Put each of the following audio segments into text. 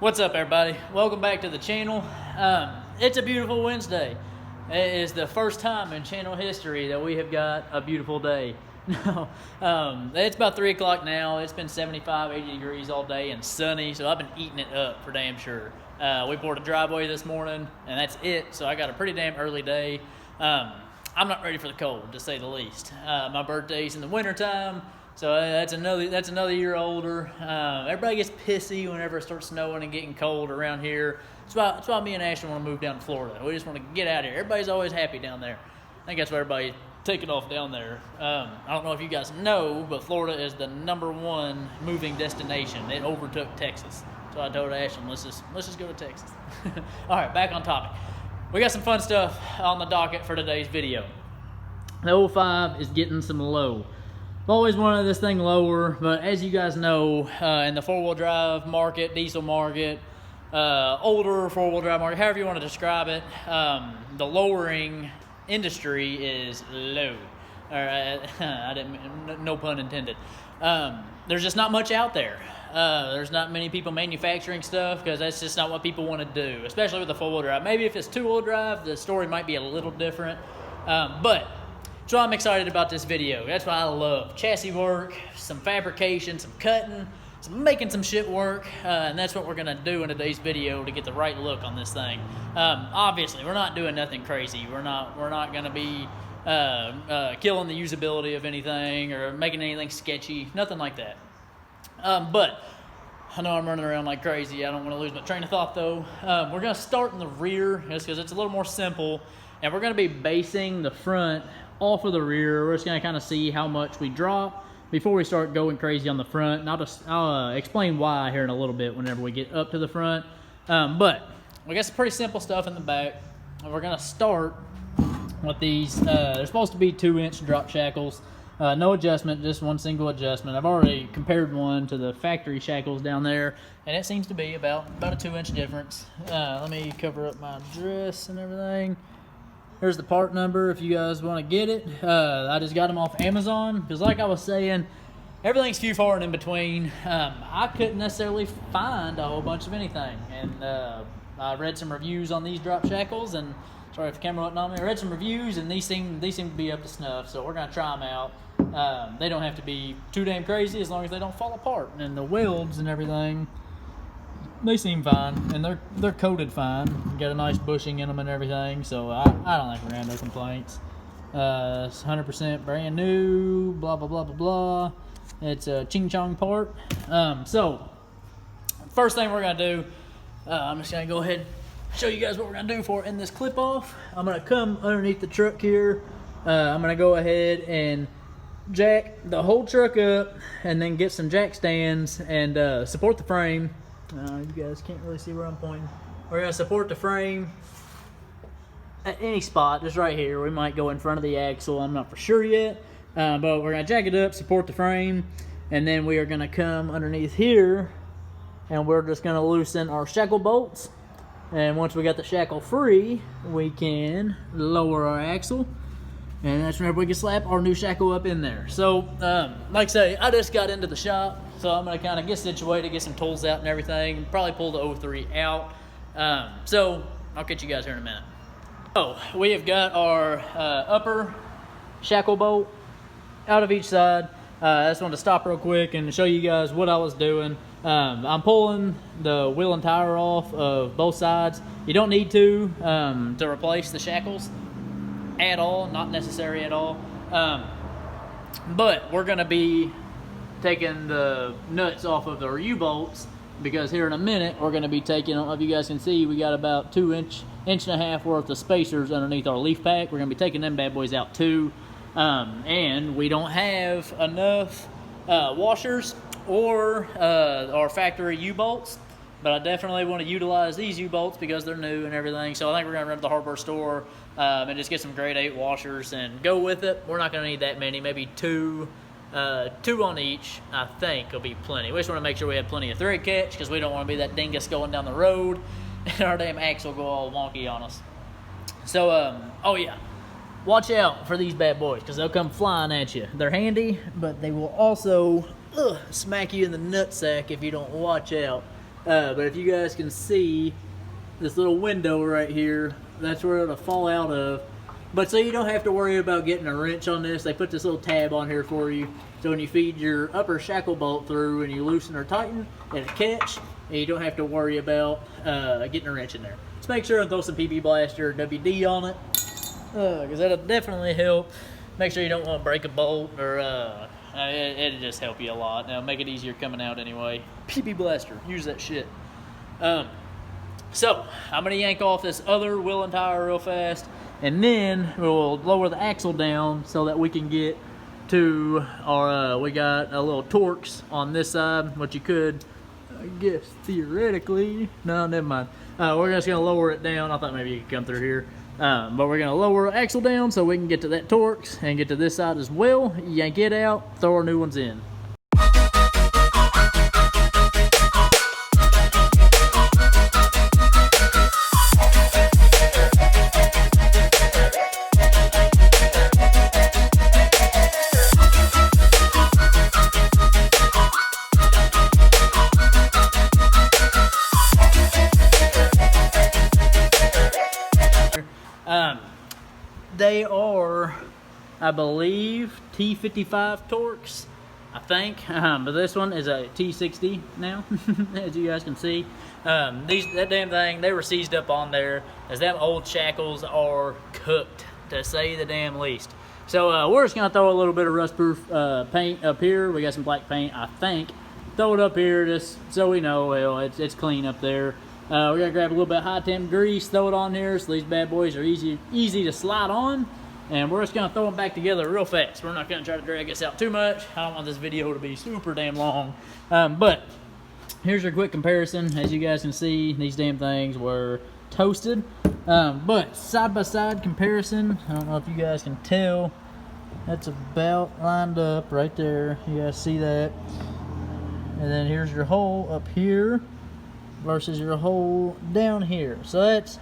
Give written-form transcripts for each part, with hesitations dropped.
What's up, everybody? Welcome back to the channel. It's a beautiful Wednesday. It is the first time in channel history that we have got a beautiful day. It's about 3 o'clock now. It's been 75, 80 degrees all day and sunny, so I've been eating it up for damn sure. We poured a driveway this morning, and that's it, so I got a pretty damn early day. I'm not ready for the cold, to say the least. My birthday's in the wintertime, so that's another year older. Everybody gets pissy whenever it starts snowing and getting cold around here. That's why me and Ashton want to move down to Florida. We just want to get out of here. Everybody's always happy down there. I think that's why everybody's taking off down there. I don't know if you guys know, but Florida is the #1 moving destination. It overtook Texas. So I told Ashton, let's just go to Texas. All right, back on topic. We got some fun stuff on the docket for today's video. The 05 is getting some low. I've always wanted this thing lower, but as you guys know, in the four-wheel drive market, diesel market, older four-wheel drive market, however you want to describe it, the lowering industry is low. All right, no pun intended. There's just not much out there. There's not many people manufacturing stuff because that's just not what people want to do, especially with the four-wheel drive. Maybe if it's two-wheel drive, the story might be a little different, but so I'm excited about this video. That's what I love. Chassis work, some fabrication, some cutting, some making some shit work, and that's what we're gonna do in today's video to get the right look on this thing. Obviously, we're not doing nothing crazy. We're not gonna be killing the usability of anything or making anything sketchy, nothing like that. But I know I'm running around like crazy. I don't want to lose my train of thought though. We're gonna start in the rear just because it's a little more simple, and we're gonna be basing the front off of the rear. We're just gonna kind of see how much we drop before we start going crazy on the front, and I'll explain why here in a little bit whenever we get up to the front. But we got some pretty simple stuff in the back, and we're gonna start with these. They're supposed to be 2-inch drop shackles. No adjustment, just one single adjustment. I've already compared one to the factory shackles down there, and it seems to be about a 2-inch difference. Let me cover up my address and everything. Here's the part number if you guys want to get it. I just got them off Amazon because, like I was saying, everything's few far and in between. I couldn't necessarily find a whole bunch of anything, and I read some reviews on these drop shackles, and sorry if the camera wasn't on me. I read some reviews, and these seem to be up to snuff, so we're gonna try them out. They don't have to be too damn crazy as long as they don't fall apart, and the welds and everything, they seem fine, and they're coated fine. Got a nice bushing in them and everything, so I don't think we're gonna have no complaints. It's 100% brand new, blah blah blah blah blah. It's a ching chong part. So first thing we're gonna do, I'm just gonna go ahead and show you guys what we're gonna do for in this clip off. I'm gonna come underneath the truck here. I'm gonna go ahead and jack the whole truck up, and then get some jack stands and support the frame. You guys can't really see where I'm pointing. We're gonna support the frame at any spot, just right here. We might go in front of the axle, I'm not for sure yet, but we're gonna jack it up, support the frame, and then we are gonna come underneath here, and we're just gonna loosen our shackle bolts. And once we got the shackle free, we can lower our axle, and that's whenever we can slap our new shackle up in there. So, like I say, I just got into the shop, so I'm gonna kind of get situated, get some tools out and everything, and probably pull the 03 out. So I'll catch you guys here in a minute. So we have got our upper shackle bolt out of each side. I just wanted to stop real quick and show you guys what I was doing. I'm pulling the wheel and tire off of both sides. You don't need to replace the shackles at all, not necessary at all. But we're gonna be taking the nuts off of the U-bolts, because here in a minute we're gonna be taking, I don't know if you guys can see, we got about 2-inch and a half worth of spacers underneath our leaf pack. We're gonna be taking them bad boys out too. And we don't have enough washers or our factory U-bolts, but I definitely want to utilize these U-bolts because they're new and everything. So I think we're gonna run to the hardware store and just get some grade 8 washers and go with it. We're not gonna need that many, maybe two on each, I think will be plenty. We just want to make sure we have plenty of thread catch because we don't want to be that dingus going down the road and our damn axle go all wonky on us. So, oh yeah, watch out for these bad boys because they'll come flying at you. They're handy, but they will also smack you in the nutsack if you don't watch out. But if you guys can see this little window right here, that's where it'll fall out of. But so you don't have to worry about getting a wrench on this. They put this little tab on here for you. So when you feed your upper shackle bolt through and you loosen or tighten, it'll catch, and you don't have to worry about getting a wrench in there. Just make sure and throw some PB Blaster or WD on it, because that'll definitely help. Make sure you don't want to break a bolt, or it'll just help you a lot. It'll make it easier coming out anyway. PB Blaster, use that shit. So I'm gonna yank off this other wheel and tire real fast, and then we'll lower the axle down so that we can get to our, we got a little Torx on this side, which you could, I guess, theoretically, no, never mind. We're just gonna lower it down. I thought maybe you could come through here. But we're gonna lower the axle down so we can get to that Torx and get to this side as well. Yank it out, throw our new ones in. They are, I believe, T55 Torx, I think, but this one is a T60 now, as you guys can see. That damn thing, they were seized up on there, as them old Shackles are cooked, to say the damn least. So we're just gonna throw a little bit of rust-proof paint up here. We got some black paint, I think. Throw it up here just so we know, well, it's clean up there. We're gonna grab a little bit of high temp grease, throw it on here, so these bad boys are easy to slide on. And we're just gonna throw them back together real fast. We're not gonna try to drag this out too much. I don't want this video to be super damn long. But here's your quick comparison. As you guys can see, these damn things were toasted. But side by side comparison, I don't know if you guys can tell, that's about lined up right there. You guys see that? And then here's your hole up here versus your hole down here. So that's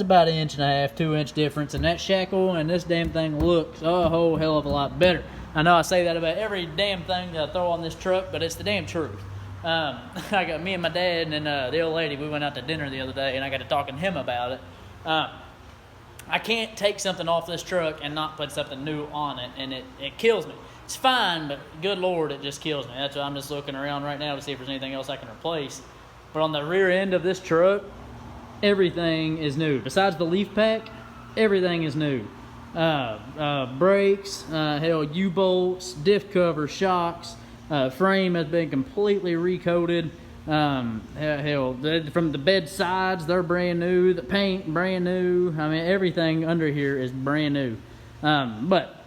about 1.5 to 2 inch difference, and that shackle and this damn thing looks a whole hell of a lot better. I know I say that about every damn thing that I throw on this truck, but it's the damn truth. I got me and my dad and the old lady, we went out to dinner the other day, and I got to talking to him about it. I can't take something off this truck and not put something new on it, and it kills me. It's fine, but good Lord, it just kills me. That's why I'm just looking around right now to see if there's anything else I can replace. But on the rear end of this truck, everything is new. Besides the leaf pack, everything is new. Brakes, hell, U-bolts, diff cover, shocks, frame has been completely recoated. Hell, from the bed sides, they're brand new. The paint, brand new. I mean, everything under here is brand new. But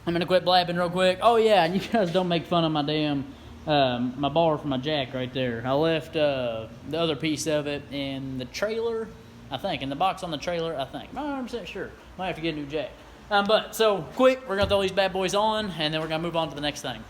I'm gonna quit blabbing real quick. Oh yeah, and you guys don't make fun of my damn my bar for my jack right there. I left the other piece of it in the trailer, I think, in the box on the trailer, I think. I'm not 100% sure. Might have to get a new jack. But so quick, we're gonna throw these bad boys on, and then we're gonna move on to the next thing.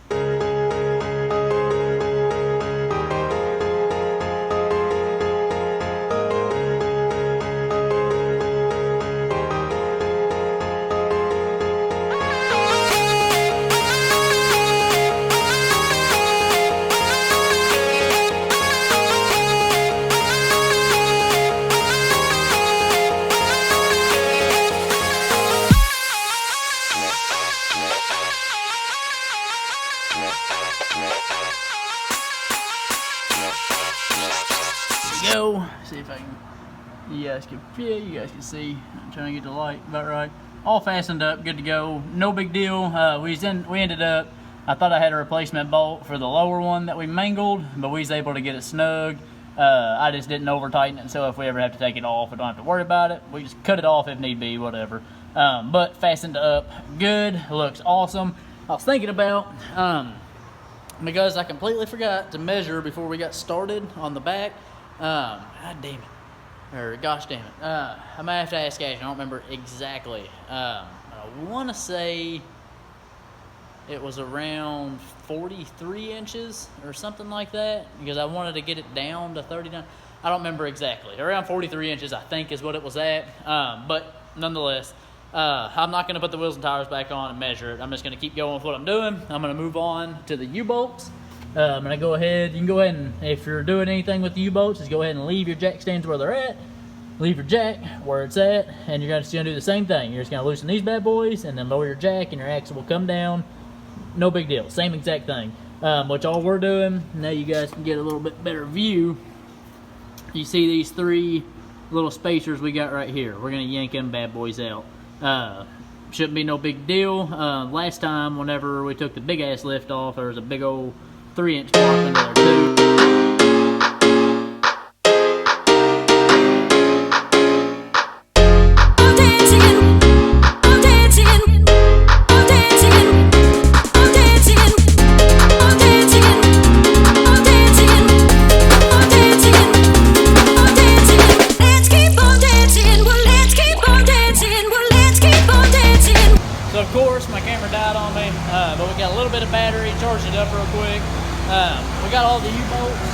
Go. See if I can. You guys can see. I'm trying to get the light about right. All fastened up, good to go. No big deal. We ended up. I thought I had a replacement bolt for the lower one that we mangled, but we was able to get it snug. I just didn't over tighten it, so if we ever have to take it off, we don't have to worry about it. We just cut it off if need be, whatever. But fastened up, good. Looks awesome. I was thinking about because I completely forgot to measure before we got started on the back. God damn it. Or gosh damn it. I might have to ask Ash. I don't remember exactly. I want to say it was around 43 inches or something like that, because I wanted to get it down to 39. I don't remember exactly. Around 43 inches, I think, is what it was at. But nonetheless, I'm not going to put the wheels and tires back on and measure it. I'm just going to keep going with what I'm doing. I'm going to move on to the U-bolts. And I go ahead, you can go ahead and, if you're doing anything with the U-bolts, just go ahead and leave your jack stands where they're at, leave your jack where it's at, and you're just gonna do the same thing. You're just gonna loosen these bad boys and then lower your jack and your axle will come down. No big deal, same exact thing. Which all we're doing, now you guys can get a little bit better view. You see these 3 little spacers we got right here. We're gonna yank them bad boys out. Shouldn't be no big deal. Last time, whenever we took the big ass lift off, there was a big old 3-inch mark under there too. So of course my camera died on me, but we got a little bit of battery, charged it up real quick. We got all the U-bolts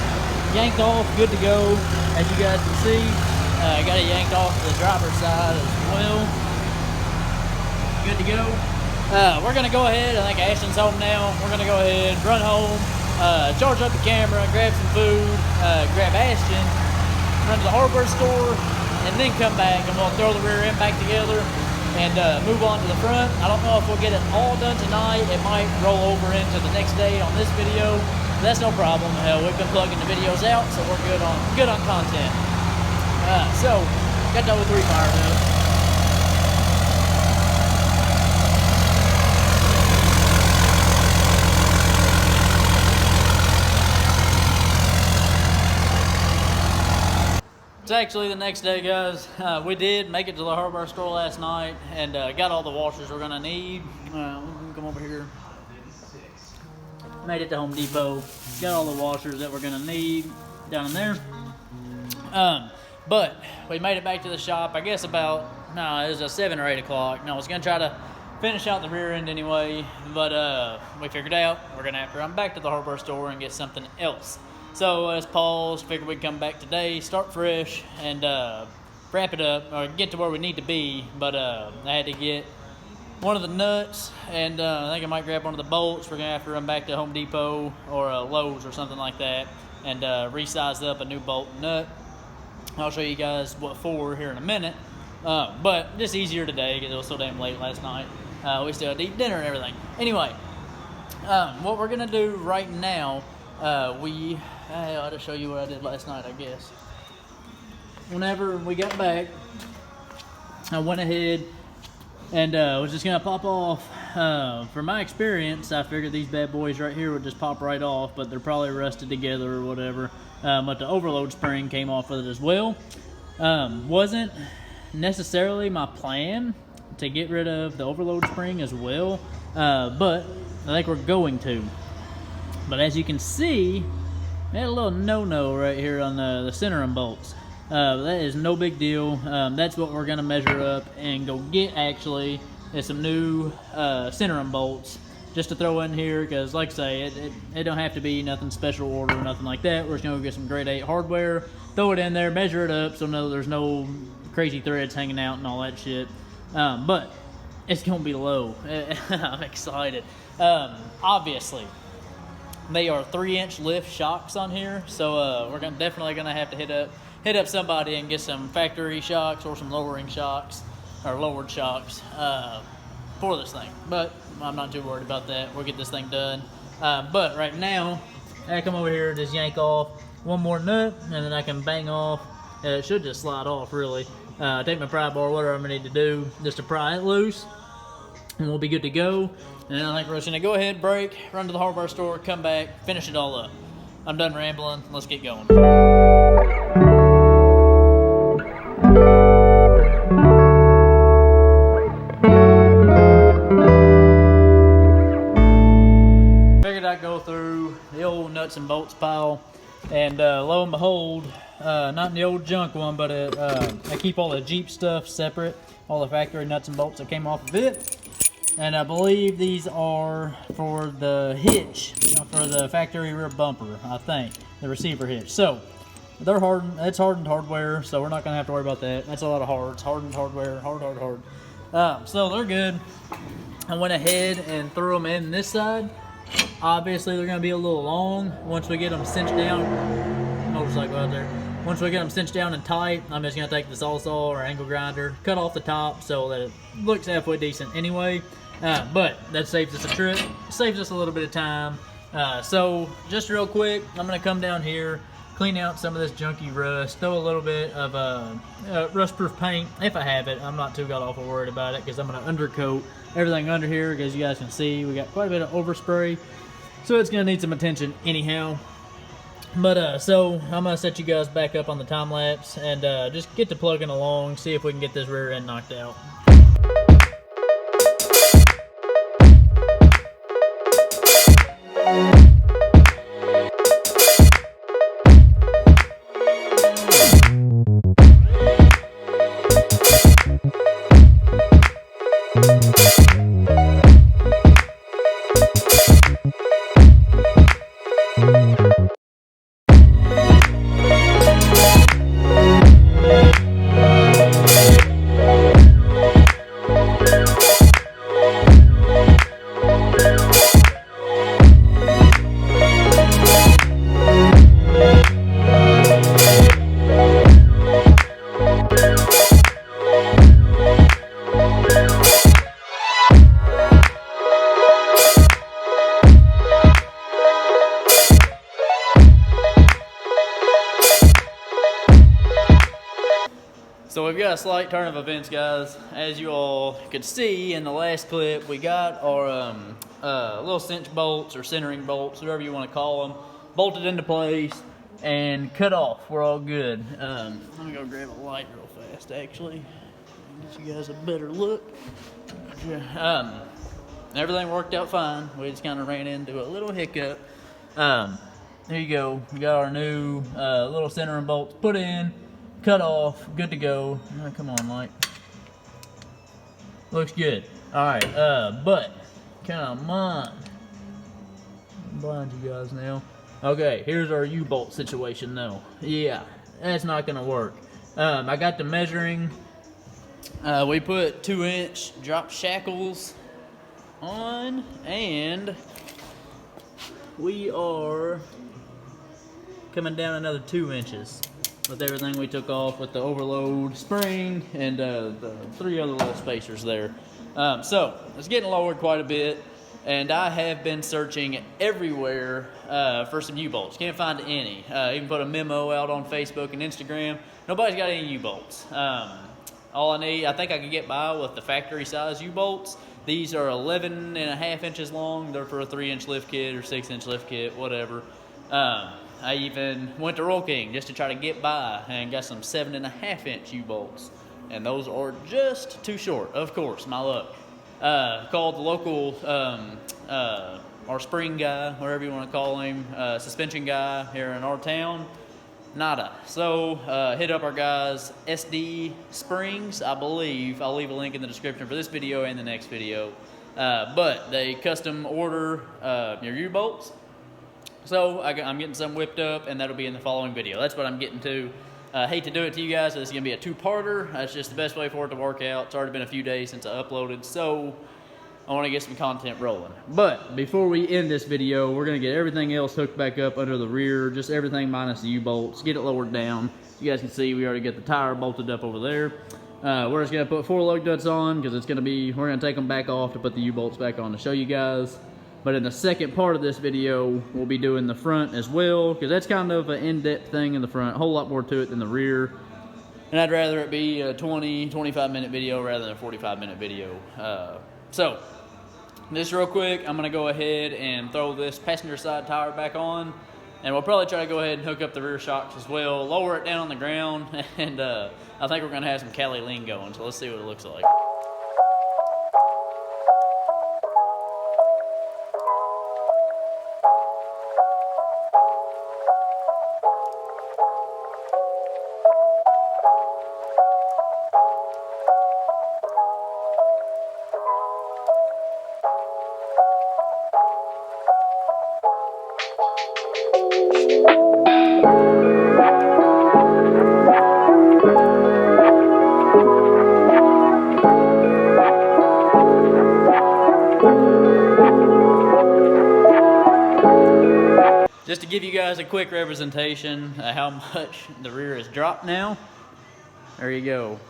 yanked off, good to go. As you guys can see, I got it yanked off the driver's side as well. Good to go. We're gonna go ahead, I think Ashton's home now. We're gonna go ahead, run home, charge up the camera, grab some food, grab Ashton, run to the hardware store, and then come back and we'll throw the rear end back together and move on to the front. I don't know if we'll get it all done tonight. It might roll over into the next day on this video. That's no problem. We've been plugging the videos out, so we're good on content. So got the 03 fired up. It's actually the next day, guys. We did make it to the hardware store last night and got all the washers we're gonna need. Come over here. Made it to Home Depot. Got all the washers that we're gonna need down in there. But we made it back to the shop, I guess about, it was 7 or 8 o'clock. I was gonna try to finish out the rear end anyway, but we figured out we're gonna have to run back to the hardware store and get something else. So let's pause, figured we'd come back today, start fresh, and wrap it up, or get to where we need to be. But I had to get one of the nuts, and I think I might grab one of the bolts. We're gonna have to run back to Home Depot or Lowe's or something like that, and resize up a new bolt and nut. I'll show you guys what for here in a minute. But just easier today because it was so damn late last night. We still had to eat dinner and everything. Anyway, what we're gonna do right now, I'll just show you what I did last night, I guess. Whenever we got back, I went ahead and was just gonna pop off. From my experience, I figured these bad boys right here would just pop right off, but they're probably rusted together or whatever. But the overload spring came off with it as well. Wasn't necessarily my plan to get rid of the overload spring as well, but I think we're going to. But as you can see, we had a little no-no right here on the centering bolts. That is no big deal. That's what we're gonna measure up and go get actually, is some new centering bolts just to throw in here, because like I say, it don't have to be nothing special order or nothing like that. We're just gonna go get some grade 8 hardware, throw it in there, measure it up so there's no crazy threads hanging out and all that shit. But it's gonna be low. I'm excited. Obviously, they are 3-inch lift shocks on here, so we're definitely gonna have to hit up somebody and get some factory shocks or some lowering shocks or lowered shocks for this thing. But I'm not too worried about that. We'll get this thing done. But right now, I come over here, just yank off one more nut, and then I can bang off. It should just slide off, really. Take my pry bar, whatever I'm gonna need to do, just to pry it loose, and we'll be good to go. And then I think we're just gonna go ahead, break, run to the hardware store, come back, finish it all up. I'm done rambling, let's get going. Figured I'd go through the old nuts and bolts pile, and lo and behold, not in the old junk one, but I keep all the Jeep stuff separate, all the factory nuts and bolts that came off of it. And I believe these are for the hitch, for the factory rear bumper, I think, the receiver hitch. So they're hardened, it's hardened hardware, so we're not gonna have to worry about that. That's a lot of hards, hardened hardware, hard. So they're good. I went ahead and threw them in this side, Obviously, they're going to be a little long once we get them cinched down. Motorcycle out there. Once we get them cinched down and tight, I'm just going to take the saw or angle grinder, cut off the top so that it looks halfway decent anyway. But that saves us a trip, saves us a little bit of time. So just real quick, I'm going to come down here, clean out some of this junky rust, throw a little bit of rust-proof paint if I have it. I'm not too god-awful worried about it because I'm going to undercoat everything under here. As you guys can see, we got quite a bit of overspray, so it's going to need some attention anyhow. But so I'm going to set you guys back up on the time lapse and just get to plugging along, see if we can get this rear end knocked out. So we've got a slight turn of events, guys. As you all could see in the last clip, we got our little cinch bolts or centering bolts, whatever you want to call them, bolted into place and cut off. We're all good. Let me go grab a light real fast, actually. Get you guys a better look. Everything worked out fine. We just kind of ran into a little hiccup. There you go. We got our new little centering bolts put in. Cut off, good to go. Oh, come on, light. Looks good. Alright, but come on. I'm blind you guys now. Okay, here's our U-bolt situation though. Yeah, that's not gonna work. I got the measuring. We put 2-inch drop shackles on, and we are coming down another 2 inches. With everything we took off with the overload spring and the 3 other little spacers there. So it's getting lowered quite a bit, and I have been searching everywhere for some U-bolts. Can't find any. Even put a memo out on Facebook and Instagram. Nobody's got any U-bolts. All I need, I think I can get by with the factory size U-bolts. These are 11.5 inches long. They're for a 3-inch lift kit or 6-inch lift kit, whatever. I even went to Roll King just to try to get by and got some 7.5-inch U-bolts. And those are just too short, of course, my luck. Called the local, our spring guy, whatever you want to call him, suspension guy here in our town. Nada. So hit up our guys, SD Springs, I believe. I'll leave a link in the description for this video and the next video. But they custom order your U-bolts. So I'm getting some whipped up, and that'll be in the following video. That's what I'm getting to. Hate to do it to you guys. This is going to be a 2-parter. That's just the best way for it to work out. It's already been a few days since I uploaded, so I want to get some content rolling. But before we end this video, we're going to get everything else hooked back up under the rear, just everything minus the U-bolts, get it lowered down. You guys can see we already got the tire bolted up over there. We're just going to put 4 lug nuts on because it's going to be, we're going to take them back off to put the U-bolts back on to show you guys. But in the second part of this video, we'll be doing the front as well, because that's kind of an in-depth thing in the front, a whole lot more to it than the rear. And I'd rather it be a 20, 25-minute video rather than a 45-minute video. So, just real quick, I'm going to go ahead and throw this passenger side tire back on, and we'll probably try to go ahead and hook up the rear shocks as well, lower it down on the ground, and I think we're going to have some Cali lean going, so let's see what it looks like. to give you guys a quick representation of how much the rear is dropped now. There you go.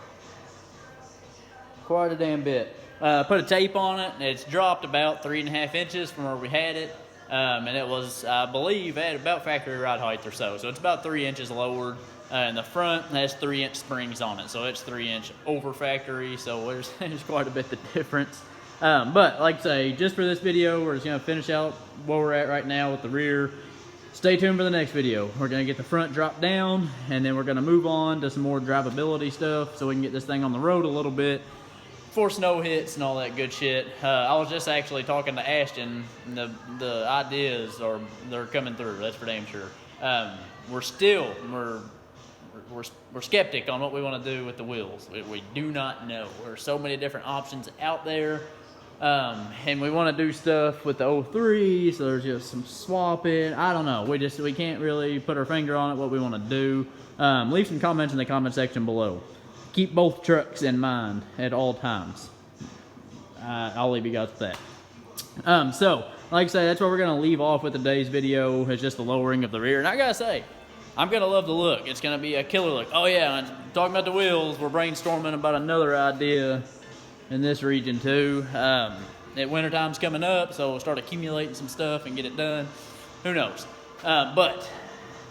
Quite a damn bit. Put a tape on it, and it's dropped about 3.5 inches from where we had it. And it was, I believe, at about factory ride height or so. So it's about 3 inches lowered. In the front has 3-inch springs on it. So it's 3-inch over factory. So there's quite a bit of difference. But like I say, just for this video, we're just gonna finish out where we're at right now with the rear. Stay tuned for the next video. We're gonna get the front dropped down, and then we're gonna move on to some more drivability stuff so we can get this thing on the road a little bit before snow hits and all that good shit. I was just actually talking to Ashton, and the ideas they're coming through. That's for damn sure. We're skeptic on what we want to do with the wheels. We do not know. There's so many different options out there. And we want to do stuff with the 03, so there's just some swapping. I don't know. We can't really put our finger on it, what we want to do. Leave some comments in the comment section below. Keep both trucks in mind at all times. I'll leave you guys with that. So, like I say, that's where we're going to leave off with today's video. It's just the lowering of the rear. And I got to say, I'm going to love the look. It's going to be a killer look. Oh, yeah, and talking about the wheels, we're brainstorming about another idea in this region too. Wintertime's coming up, so we'll start accumulating some stuff and get it done. Who knows? But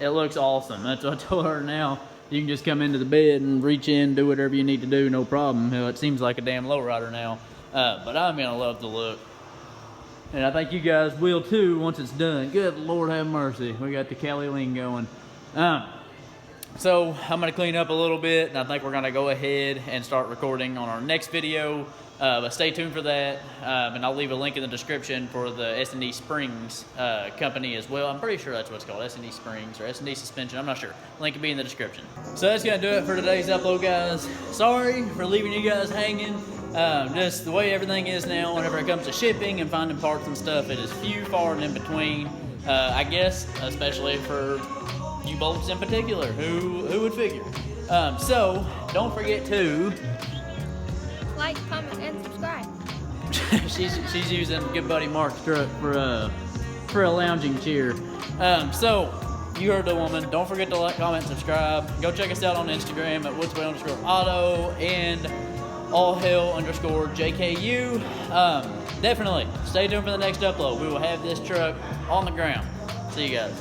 it looks awesome. That's what I told her now. You can just come into the bed and reach in, do whatever you need to do, no problem. It seems like a damn lowrider now. But I'm going to love the look. And I think you guys will too once it's done. Good Lord have mercy. We got the Cali lean going. So I'm going to clean up a little bit, and I think we're going to go ahead and start recording on our next video. But stay tuned for that, and I'll leave a link in the description for the S&D Springs company as well. I'm pretty sure that's what it's called, S&D Springs or S&D Suspension. I'm not sure. Link will be in the description. So that's going to do it for today's upload, guys. Sorry for leaving you guys hanging. Just the way everything is now, whenever it comes to shipping and finding parts and stuff, it is few, far, and in between. I guess, especially for you bolts in particular. Who would figure? So don't forget to like, comment, and subscribe. she's using good buddy Mark's truck for a lounging chair. So you heard the woman. Don't forget to like, comment, subscribe. Go check us out on Instagram at woodsway_auto and allhell_JKU. Definitely stay tuned for the next upload. We will have this truck on the ground. See you guys.